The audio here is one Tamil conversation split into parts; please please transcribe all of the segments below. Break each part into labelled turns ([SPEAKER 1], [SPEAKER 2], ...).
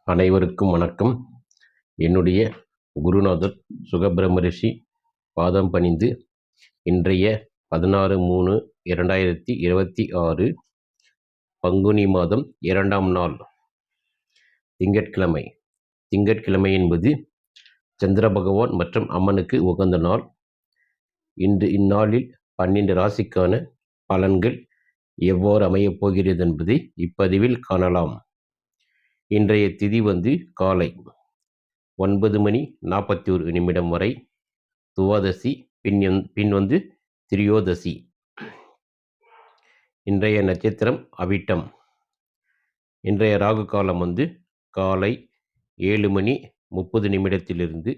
[SPEAKER 1] அனைவருக்கும் வணக்கம். என்னுடைய குருநாதர் சுகபிரம்மரிஷி பாதம் பணிந்து இன்றைய 16/3/2026 பங்குனி மாதம் 2ஆம் நாள் திங்கட்கிழமை. திங்கட்கிழமை என்பது சந்திர பகவான் மற்றும் அம்மனுக்கு உகந்த நாள். இந்நாளில் 12 ராசிக்கான பலன்கள் எவ்வாறு அமையப் போகிறது என்பதை இப்பதிவில் காணலாம். இன்றைய திதி காலை 9:41 வரை துவாதசி, பின் திரியோதசி. இன்றைய நட்சத்திரம் அவிட்டம். இன்றைய ராகு காலம் காலை 7:30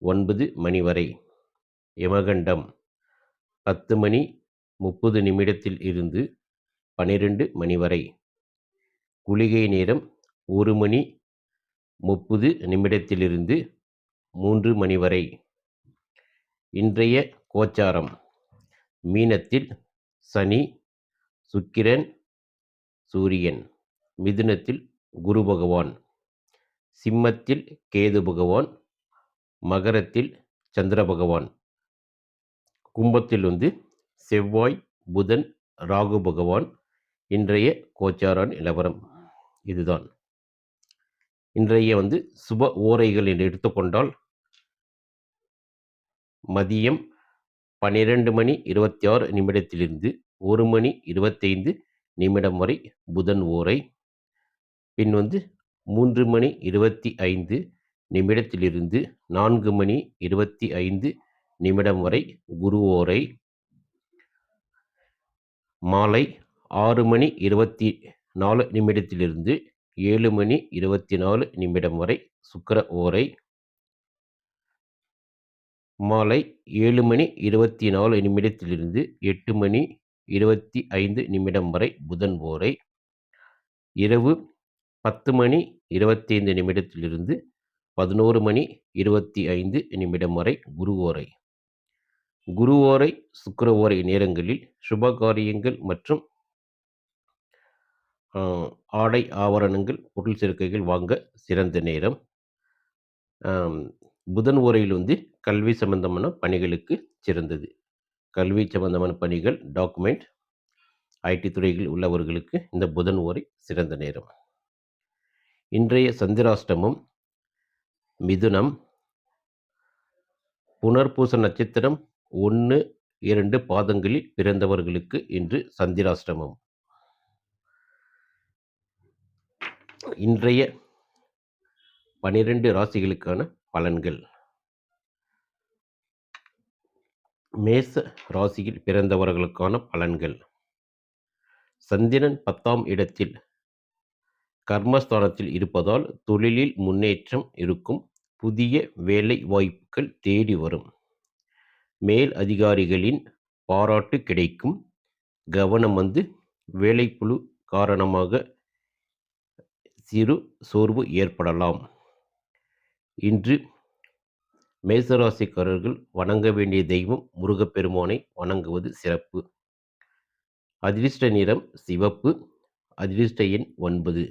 [SPEAKER 1] 9 மணி வரை. யமகண்டம் 10:30 12 மணி வரை. குளிகை நேரம் 1:30 3 மணி வரை. இன்றைய கோச்சாரம்: மீனத்தில் சனி, சுக்கிரன், சூரியன். மிதுனத்தில் குரு பகவான், சிம்மத்தில் கேது பகவான், மகரத்தில் சந்திர பகவான், கும்பத்தில் செவ்வாய், புதன், ராகு பகவான். இன்றைய கோச்சார நிலவரம் இதுதான். இன்றைய சுப ஓரைகள் என்று எடுத்துக்கொண்டால் மதியம் 12:26 1:25 வரை புதன் ஓரை. பின் 3:25 4:25 வரை குரு ஓரை. மாலை 6:24 7:24 வரை சுக்கிர ஓரை. மாலை 7:24 8:25 வரை புதன் ஓரை. இரவு 10:25 11:25 வரை குரு ஓரை. குரு ஓரை, சுக்கிர ஓரை நேரங்களில் சுபகாரியங்கள் மற்றும் ஆடை ஆபரணங்கள், பொருள் சேர்க்கைகள் வாங்க சிறந்த நேரம். புதன் ஓரையில் கல்வி சம்பந்தமான பணிகளுக்கு சிறந்தது. கல்வி சம்பந்தமான பணிகள், டாக்குமெண்ட், ஐடி துறையில் உள்ளவர்களுக்கு இந்த புதன் ஓரை சிறந்த நேரம். இன்றைய சந்திராஷ்டமம் மிதுனம். புனர்பூச நட்சத்திரம் 1, 2 பாதங்களில் பிறந்தவர்களுக்கு இன்று சந்திராஷ்டமம். இன்றைய 12 ராசிகளுக்கான பலன்கள். மேச ராசியில் பிறந்தவர்களுக்கான பலன்கள். சந்திரன் 10ஆம் இடத்தில் கர்மஸ்தானத்தில் இருப்பதால் தொழிலில் முன்னேற்றம் இருக்கும். புதிய வேலை வாய்ப்புகள் தேடி வரும். மேல் அதிகாரிகளின் பாராட்டு கிடைக்கும். கவனம் வேலைப்பளு காரணமாக சிறு சோர்வு ஏற்படலாம். இன்று மேசராசிக்காரர்கள் வணங்க வேண்டிய தெய்வம் முருகப்பெருமானை வணங்குவது சிறப்பு. அதிர்ஷ்ட நிறம் சிவப்பு. அதிர்ஷ்ட எண் 9.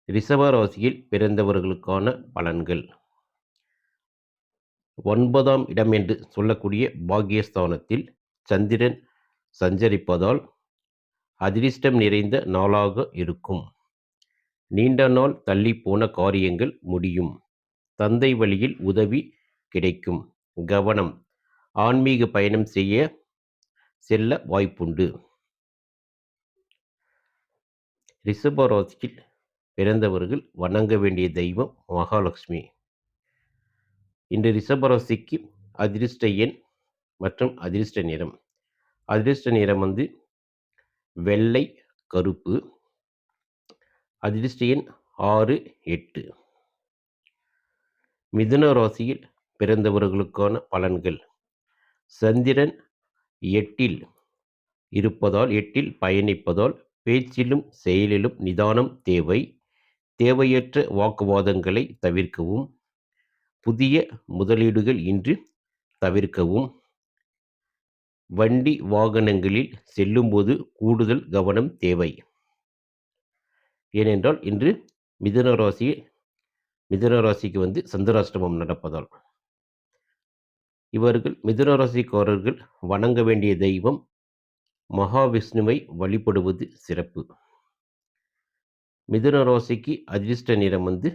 [SPEAKER 1] ரிஷப ராசியில் பிறந்தவர்களுக்கான பலன்கள். 9ஆம் இடம் என்று சொல்லக்கூடிய பாக்கியஸ்தானத்தில் சந்திரன் சஞ்சரிப்பதால் அதிர்ஷ்டம் நிறைந்த நாளாக இருக்கும். நீண்ட நாள் தள்ளி போன காரியங்கள் முடியும். தந்தை வழியில் உதவி கிடைக்கும். கவனம். ஆன்மீக பயணம் செல்ல வாய்ப்புண்டு. ரிஷப ராசியில் பிறந்தவர்கள் வணங்க வேண்டிய தெய்வம் மகாலட்சுமி. இன்று ரிஷப ராசிக்கு அதிர்ஷ்ட எண் மற்றும் அதிர்ஷ்ட நிறம். அதிர்ஷ்ட நிறம் வெள்ளை, கருப்பு. அதிர்ஷ்ட எண் 6, 8. மிதுன ராசியில் பிறந்தவர்களுக்கான பலன்கள். சந்திரன் 8இல் இருப்பதால், 8இல் பயணிப்பதால் பேச்சிலும் செயலிலும் நிதானம் தேவை. தேவையற்ற வாக்குவாதங்களை தவிர்க்கவும். புதிய முதலீடுகள் இன்று தவிர்க்கவும். வண்டி வாகனங்களில் செல்லும்போது கூடுதல் கவனம் தேவை. ஏனென்றால் இன்று மிதுன ராசி மிதுன ராசிக்கு வந்து சந்திராஷ்டமம் நடப்பதால் இவர்கள் மிதுன ராசிக்காரர்கள் வணங்க வேண்டிய தெய்வம் மகாவிஷ்ணுவை வழிபடுவது சிறப்பு. மிதுன ராசிக்கு அதிர்ஷ்ட நிறம் வந்து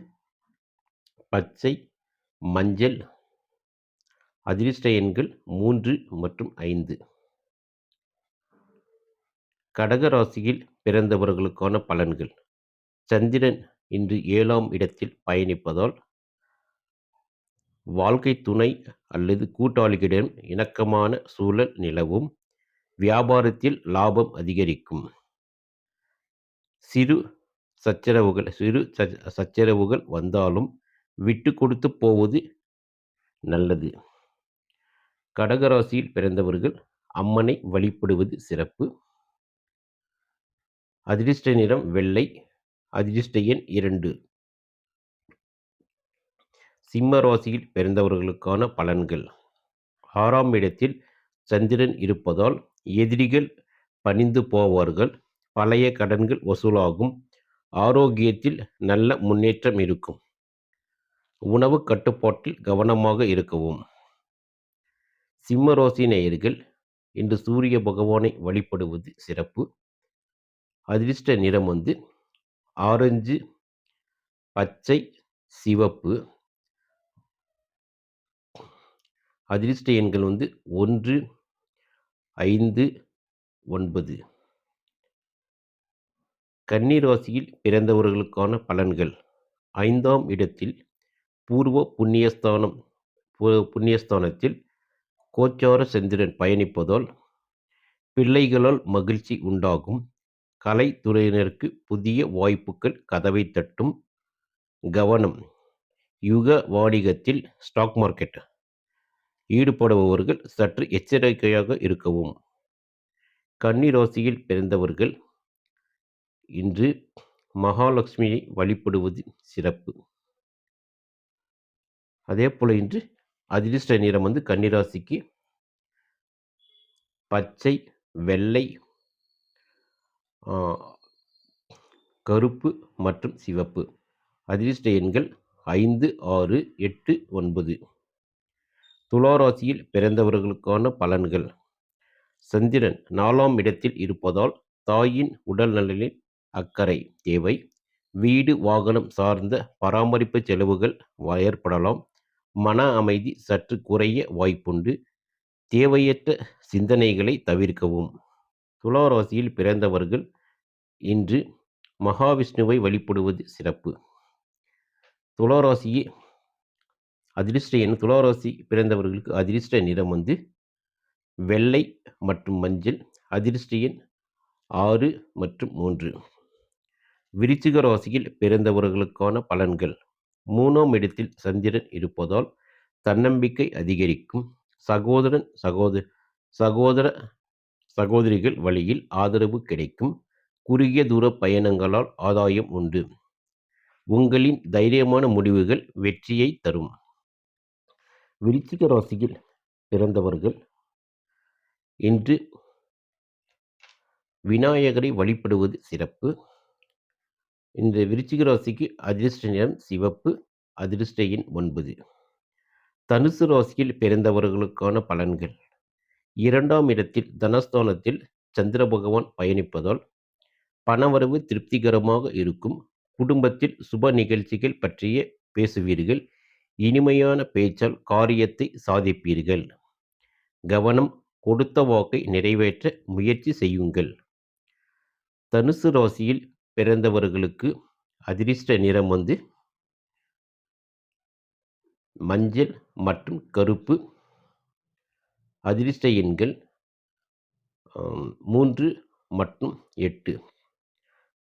[SPEAKER 1] பச்சை, மஞ்சள். அதிர்ஷ்ட எண்கள் 3 மற்றும் 5. கடக ராசியில் பிறந்தவர்களுக்கான பலன்கள். சந்திரன் இன்று 7ஆம் இடத்தில் பயணிப்பதால் வாழ்க்கை துணை அல்லது கூட்டாளிகளிடம் இணக்கமான சூழல் நிலவும். வியாபாரத்தில் லாபம் அதிகரிக்கும். சிறு சச்சரவுகள் வந்தாலும் விட்டு கொடுத்து போவது நல்லது. கடகராசியில் பிறந்தவர்கள் அம்மனை வழிபடுவது சிறப்பு. அதிர்ஷ்ட நிறம் வெள்ளை. அதிர்ஷ்ட எண் 2. சிம்ம ராசியில் பிறந்தவர்களுக்கான பலன்கள். 6ஆம் இடத்தில் சந்திரன் இருப்பதால் எதிரிகள் பணிந்து போவார்கள். பழைய கடன்கள் வசூலாகும். ஆரோக்கியத்தில் நல்ல முன்னேற்றம் இருக்கும். உணவு கட்டுப்பாட்டில் கவனமாக இருக்கவும். சிம்ம ராசி நேயர்கள் இன்று சூரிய பகவானை வழிபடுவது சிறப்பு. அதிர்ஷ்ட நிறம் வந்து ஆரஞ்சு, பச்சை, சிவப்பு. அதிர்ஷ்ட எண்கள் வந்து 1, 5, 9. கன்னி ராசியில் பிறந்தவர்களுக்கான பலன்கள். 5ஆம் இடத்தில் பூர்வ புண்ணியஸ்தானத்தில் கோச்சார சந்திரன் பயணிப்பதால் பிள்ளைகளால் மகிழ்ச்சி உண்டாகும். கலைத்துறையினருக்கு புதிய வாய்ப்புகள் கதவை தட்டும். கவனம். யுக வாணிகத்தில் ஸ்டாக் மார்க்கெட் ஈடுபடுபவர்கள் சற்று எச்சரிக்கையாக இருக்கவும். கன்னி ராசியில் பிறந்தவர்கள் இன்று மகாலட்சுமியை வழிபடுவது சிறப்பு. அதே போல இன்று அதிர்ஷ்ட நிறம் வந்து கன்னிராசிக்கு பச்சை, வெள்ளை, கருப்பு மற்றும் சிவப்பு. அதிர்ஷ்ட எண்கள் 5, 6, 8, 9. துலா ராசியில் பிறந்தவர்களுக்கான பலன்கள். சந்திரன் 4ஆம் இடத்தில் இருப்பதால் தாயின் உடல் நலனில் அக்கறை தேவை. வீடு வாகனம் சார்ந்த பராமரிப்பு செலவுகள் ஏற்படலாம். மன அமைதி சற்று குறைய வாய்ப்புண்டு. தேவையற்ற சிந்தனைகளை தவிர்க்கவும். துலா ராசியில் பிறந்தவர்கள் இன்று மகாவிஷ்ணுவை வழிபடுவது சிறப்பு. துலா ராசி பிறந்தவர்களுக்கு அதிர்ஷ்ட நிறம் வந்து வெள்ளை மற்றும் மஞ்சள். அதிர்ஷ்ட எண் 6 மற்றும் 3. விருச்சிக ராசியில் பிறந்தவர்களுக்கான பலன்கள். 3ஆம் இடத்தில் சந்திரன் இருப்பதால் தன்னம்பிக்கை அதிகரிக்கும். சகோதரிகள் வழியில் ஆதரவு கிடைக்கும். குறுகிய தூர பயணங்களால் ஆதாயம் உண்டு. உங்களின் தைரியமான முடிவுகள் வெற்றியை தரும். விருச்சிக ராசியில் பிறந்தவர்கள் இன்று விநாயகரை வழிபடுவது சிறப்பு. இந்த விருச்சிக ராசிக்கு அதிர்ஷ்ட நிறம் சிவப்பு. அதிர்ஷ்ட எண் 9. தனுசு ராசியில் பிறந்தவர்களுக்கான பலன்கள். 2ஆம் இடத்தில் தனஸ்தானத்தில் சந்திர பகவான் பயணிப்பதால் பணவரவு திருப்திகரமாக இருக்கும். குடும்பத்தில் சுப நிகழ்ச்சிகள் பற்றிய பேசுவீர்கள். இனிமையான பேச்சால் காரியத்தை சாதிப்பீர்கள். கவனம். கொடுத்த வாக்கை நிறைவேற்ற முயற்சி செய்யுங்கள். தனுசு ராசியில் பிறந்தவர்களுக்கு அதிர்ஷ்ட நிறம் வந்து மஞ்சள் மற்றும் கருப்பு. அதிர்ஷ்ட எண்கள் 3 மற்றும் 8.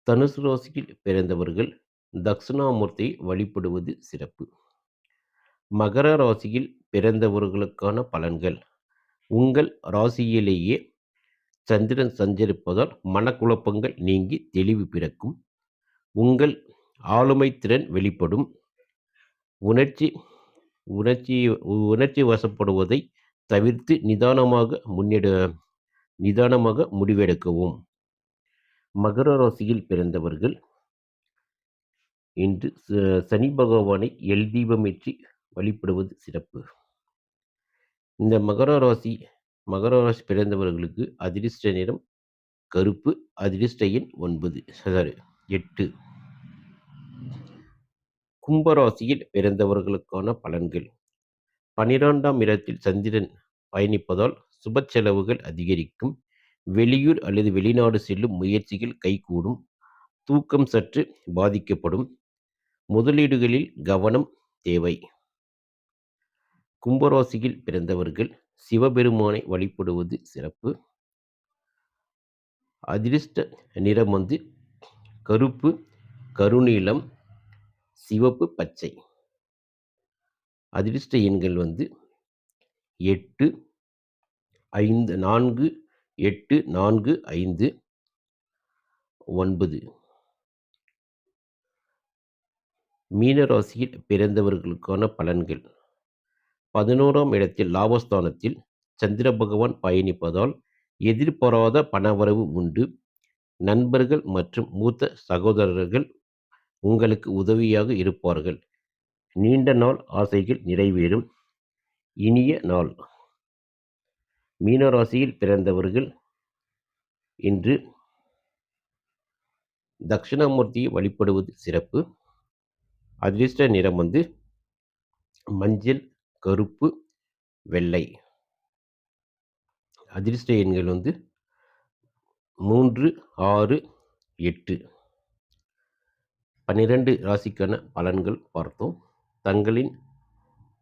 [SPEAKER 1] தனுசு ராசியில் பிறந்தவர்கள் தட்சிணாமூர்த்தியை வழிபடுவது சிறப்பு. மகர ராசியில் பிறந்தவர்களுக்கான பலன்கள். உங்கள் ராசியிலேயே சந்திரன் சஞ்சரிப்பதால் மனக்குழப்பங்கள் நீங்கி தெளிவு பிறக்கும். உங்கள் ஆளுமை திறன் வெளிப்படும். உணர்ச்சி வசப்படுவதை தவிர்த்து நிதானமாக முடிவெடுக்கவும். மகர ராசியில் பிறந்தவர்கள் இன்று சனி பகவானை எல் தீபமேற்றி வழிபடுவது சிறப்பு. இந்த மகர ராசி பிறந்தவர்களுக்கு அதிர்ஷ்ட நிறம் கருப்பு. அதிர்ஷ்ட எண் 8. கும்பராசியில் பிறந்தவர்களுக்கான பலன்கள். 12ஆம் இடத்தில் சந்திரன் பயணிப்பதால் சுப செலவுகள் அதிகரிக்கும். வெளியூர் அல்லது வெளிநாடு செல்லும் முயற்சிகள் கைகூடும். தூக்கம் சற்று பாதிக்கப்படும். முதலீடுகளில் கவனம் தேவை. கும்பராசியில் பிறந்தவர்கள் சிவபெருமானை வழிபடுவது சிறப்பு. அதிர்ஷ்ட நிறம் கருப்பு, கருநீலம், சிவப்பு, பச்சை. அதிர்ஷ்ட எண்கள் 8, 5, 4, 8, 4, 5, 9. மீனராசியில் பிறந்தவர்களுக்கான பலன்கள். 11ஆம் இடத்தில் லாபஸ்தானத்தில் சந்திர பகவான் பயணிப்பதால் எதிர்பாராத பணவரவு உண்டு. நண்பர்கள் மற்றும் மூத்த சகோதரர்கள் உங்களுக்கு உதவியாக இருப்பார்கள். நீண்ட நாள் ஆசைகள் நிறைவேறும். இனிய நாள். மீனராசியில் பிறந்தவர்கள் இன்று தட்சிணாமூர்த்தியை வழிபடுவது சிறப்பு. அதிர்ஷ்ட நிறம் மஞ்சள், கருப்பு, வெள்ளை. அதிர்ஷ்ட எண்கள் 3, 6, 8. 12 ராசிக்கான பலன்கள் பார்த்தோம்.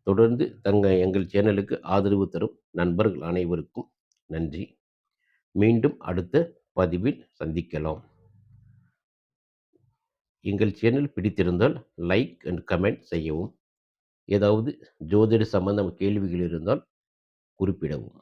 [SPEAKER 1] தொடர்ந்து எங்கள் சேனலுக்கு ஆதரவு தரும் நண்பர்கள் அனைவருக்கும் நன்றி. மீண்டும் அடுத்த பதிவில் சந்திக்கலாம். எங்கள் சேனல் பிடித்திருந்தால் லைக் அண்ட் கமெண்ட் செய்யவும். ஏதாவது ஜோதிட சம்பந்தம் கேள்விகள் இருந்தால் குறிப்பிடவும்.